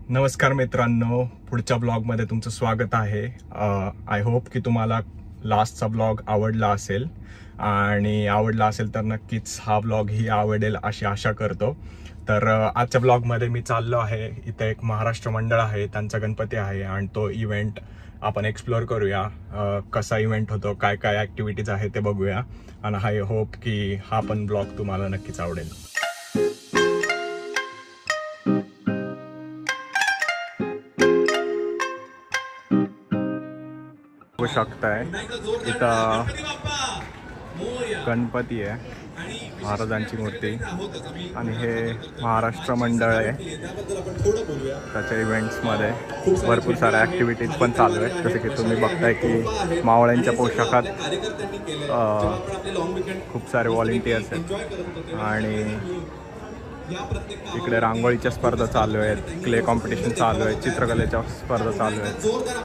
नमस्कार मित्रांनो, पुढच्या ब्लॉगमध्ये तुमचं स्वागत आहे। आय होप की तुम्हाला लास्टचा ब्लॉग आवडला असेल आणि आवडला असेल तर नक्कीच हा ब्लॉग ही आवडेल अशी आशा करतो। तर आजच्या ब्लॉगमध्ये मी चाललो आहे, इथे एक महाराष्ट्र मंडळ आहे, त्यांचा गणपती आहे आणि तो इव्हेंट आपण एक्सप्लोर करूया। कसा इव्हेंट होतो, काय काय ॲक्टिव्हिटीज आहे ते बघूया आणि आय होप की हा पण ब्लॉग तुम्हाला नक्कीच आवडेल। बघू शकताय इथं गणपती आहे, महाराजांची मूर्ती, आणि हे महाराष्ट्र मंडळ आहे। त्याच्या इव्हेंट्समध्ये भरपूर साऱ्या ॲक्टिव्हिटीज पण चालू आहेत, जसे की तुम्ही बघताय की मावळ्यांच्या पोशाखात खूप सारे व्हॉलेंटियर्स आहेत आणि इकडे रांगोळीच्या स्पर्धा चालू आहेत, क्ले कॉम्पिटिशन चालू आहे, चित्रकलेच्या स्पर्धा चालू आहेत।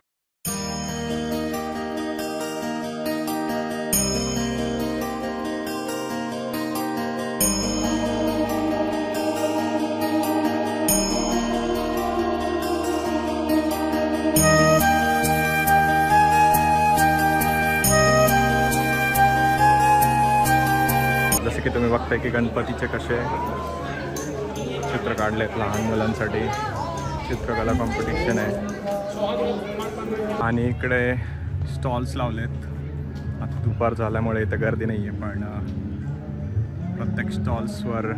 जसे की तुम्ही बघताय की गणपतीचे कसे चित्र काढलेत, लहान मुलांसाठी चित्रकला कॉम्पिटिशन आहे आणि इकडे स्टॉल्स लावलेत। आता दुपार झाल्यामुळे इथे गर्दी नाही आहे, पण प्रत्येक स्टॉल्सवर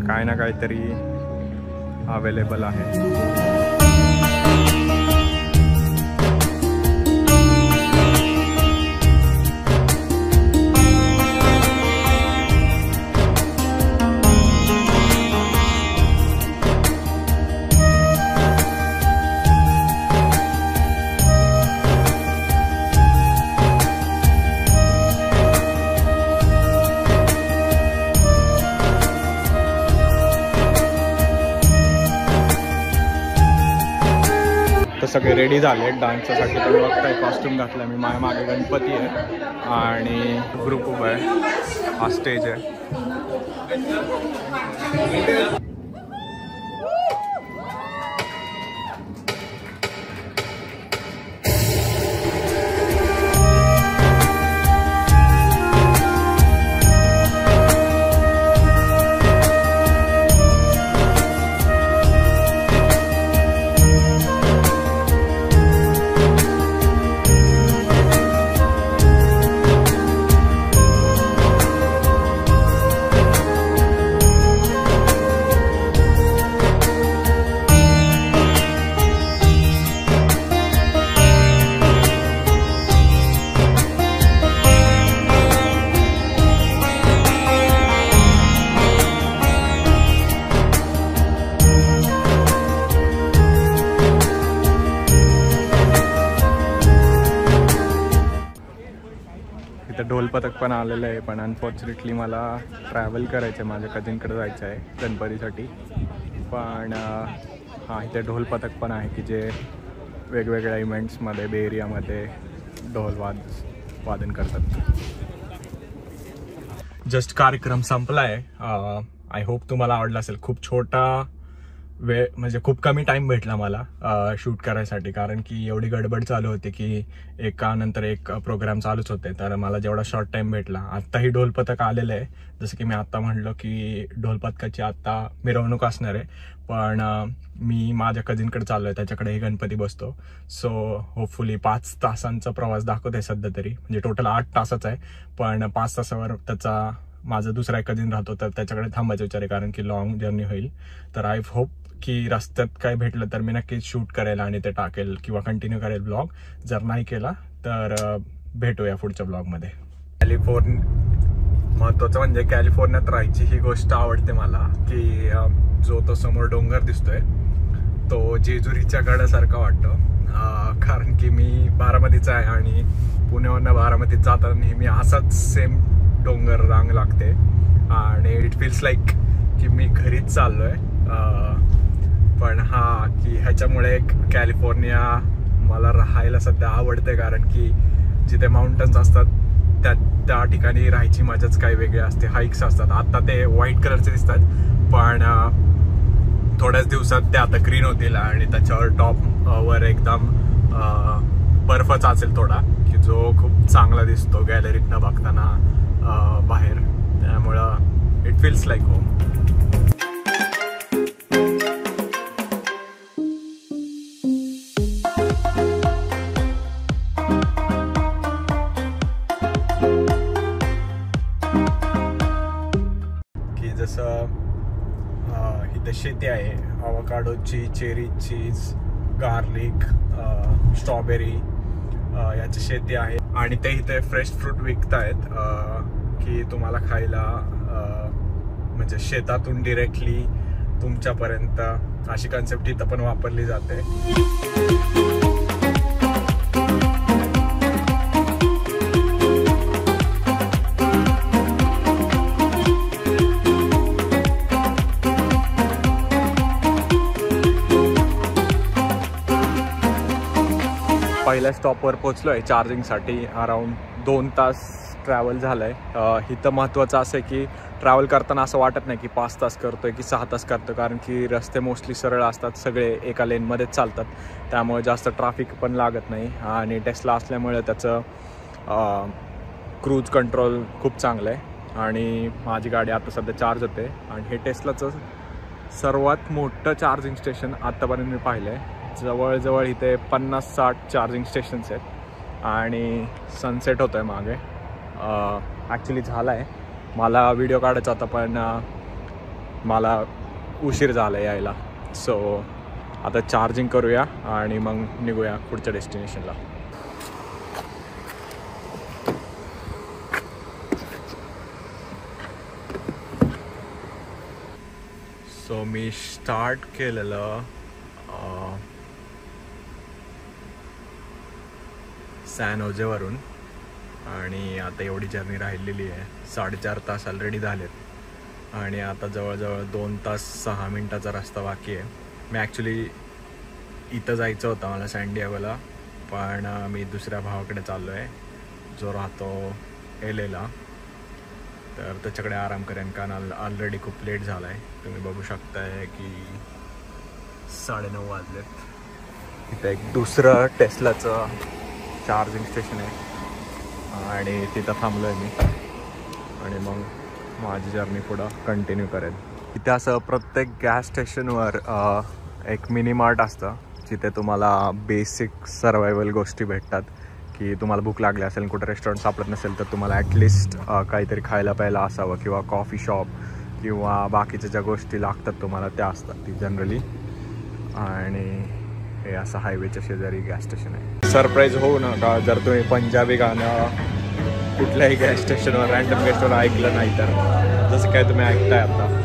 काय ना काहीतरी अवेलेबल आहे। सगळे रेडी झाले डान्ससाठी। तुम्ही बघताय कॉस्ट्यूम घातला मी, माझ्या मागे गणपती आहे आणि ग्रुप उभा आहे, हा स्टेज आहे। इथं ढोल पथक पण आलेलं आहे, पण अनफॉर्च्युनेटली मला ट्रॅव्हल करायचं आहे, माझ्या कझिनकडे जायचं आहे गणपतीसाठी। पण हां, इथे ढोल पथक पण आहे की जे वेगवेगळ्या इव्हेंट्समध्ये बे एरियामध्ये ढोल वादन करतात। जस्ट कार्यक्रम संपला आहे। आय होप तुम्हाला आवडला असेल। खूप छोटा वेळ, म्हणजे खूप कमी टाइम भेटला मला शूट करायसाठी, कारण की एवढी गडबड चालू होती की एकानंतर एक प्रोग्राम चालूच होते, तर मला जेवढा शॉर्ट टाइम भेटला। आत्ताही ढोल पथक आलेलं आहे, जसं की मी आत्ता म्हटलं की ढोल पथकाची आत्ता मिरवणूक असणार आहे, पण मी माझ्या कझिनकडे चाललो आहे, त्याच्याकडे गणपती बसतो। सो होपफुली 5 तासांचा प्रवास दाखवत आहे सध्या तरी, म्हणजे टोटल 8 तासाचा आहे, पण 5 तासावर त्याचा माझा दुसरा एक कझिन राहतो तर त्याच्याकडे थांबायचा विचार आहे, कारण की लॉंग जर्नी होईल। तर आय होप की रस्त्यात काय भेटलं तर मी नक्कीच शूट करेल आणि ते टाकेल किंवा कंटिन्यू करेल ब्लॉग। जर नाही केला तर भेटूया पुढच्या ब्लॉगमध्ये। महत्त्वाचं म्हणजे कॅलिफोर्नियात राहायची ही गोष्ट आवडते मला, की जो तो समोर डोंगर दिसतोय तो जेजुरीच्या गडासारखा वाटतो, कारण की मी बारामतीचा आहे आणि पुण्यावरनं बारामतीत जाताना नेहमी असाच सेम डोंगर रांग लागते आणि इट फील्स लाईक की मी घरीच चाललोय। पण हा की ह्याच्यामुळे कॅलिफोर्निया मला राहायला सध्या आवडते, कारण की जिथे माउंटन्स असतात त्या ठिकाणी राहायची मजाच काही वेगळी असते। हाईक्स असतात, आता ते व्हाईट कलरचे दिसतात पण थोड्याच दिवसात ते आता ग्रीन होतील आणि त्याच्यावर टॉप वर एकदम बर्फच असेल थोडा, की जो खूप चांगला दिसतो गॅलरीतनं बघताना बाहेर. त्यामुळं इट फील्स लाईक होम. की जसं इथं शेती आहे अवोकाडोची, चेरी चीज, गार्लिक, स्ट्रॉबेरी याची शेती आहे. आणि ते इथे फ्रेश फ्रूट विकतायत की तुम्हाला खायला, म्हणजे शेतातून डिरेक्टली तुमच्यापर्यंत. अशी कन्सेप्ट इथं पण वापरली जाते. पहिल्या स्टॉपवर पोचलोय चार्जिंगसाठी. अराउंड 2 तास ट्रॅव्हल झालंय. इथं महत्त्वाचं असं आहे की ट्रॅव्हल करताना असं वाटत नाही की 5 तास करतोय की 6 तास करतोय, कारण की रस्ते मोस्टली सरळ असतात, सगळे एका लेनमध्येच चालतात. त्यामुळे जास्त ट्रॅफिक पण लागत नाही. आणि टेस्ला असल्यामुळे त्याचं क्रूज कंट्रोल खूप चांगलं आहे. आणि माझी गाडी आता सध्या चार्ज होते. आणि हे टेस्लाचं सर्वात मोठं चार्जिंग स्टेशन आत्तापर्यंत मी पाहिलं आहे. जवळजवळ इथे 50-60 चार्जिंग स्टेशन्स आहेत. आणि सनसेट होतो आहे मागे. ॲक्च्युली झाला आहे, मला व्हिडिओ काढायचा होता पण मला उशीर झाला यायला. सो आता चार्जिंग करूया आणि मग निघूया पुढच्या डेस्टिनेशनला. सो मी स्टार्ट केलेलं सॅन होजेवरून. आणि आता एवढी जर्नी राहिलेली आहे, 4.5 तास ऑलरेडी झालेत. आणि आता जवळजवळ 2 तास 6 मिनटाचा रस्ता बाकी आहे. मी ॲक्च्युली इथं जायचं होतं मला सॅनडिएगोला, पण मी दुसऱ्या भावाकडे चाललो आहे जो राहतो LAला. तर त्याच्याकडे आराम करेन, कारण ऑलरेडी खूप लेट झाला आहे. तुम्ही बघू शकताय की 9:30 वाजलेत. इथं एक दुसरं टेस्लाचं चार्जिंग स्टेशन आहे आणि तिथं थांबलो आहे मी. आणि मग माझी जर्नी पुढं कंटिन्यू करेन. इथे असं प्रत्येक गॅस स्टेशनवर एक मिनी मार्ट असतं, जिथे तुम्हाला बेसिक सर्वायवल गोष्टी भेटतात. की तुम्हाला भूक लागली असेल, कुठं रेस्टॉरंट सापडत नसेल, तर तुम्हाला ॲटलिस्ट काहीतरी खायला प्यायला असावं, किंवा कॉफी शॉप किंवा बाकीच्या ज्या गोष्टी लागतात तुम्हाला त्या असतात ती जनरली. आणि हे असं हायवेच्या शेजारी गॅस स्टेशन आहे. सरप्राईज होऊ नका जर तुम्ही पंजाबी गाणं कुठल्याही गॅस स्टेशनवर, रँडम गॅस स्टेशनवर ऐकलं नाही तर, जसं काय तुम्ही ऐकताय आता.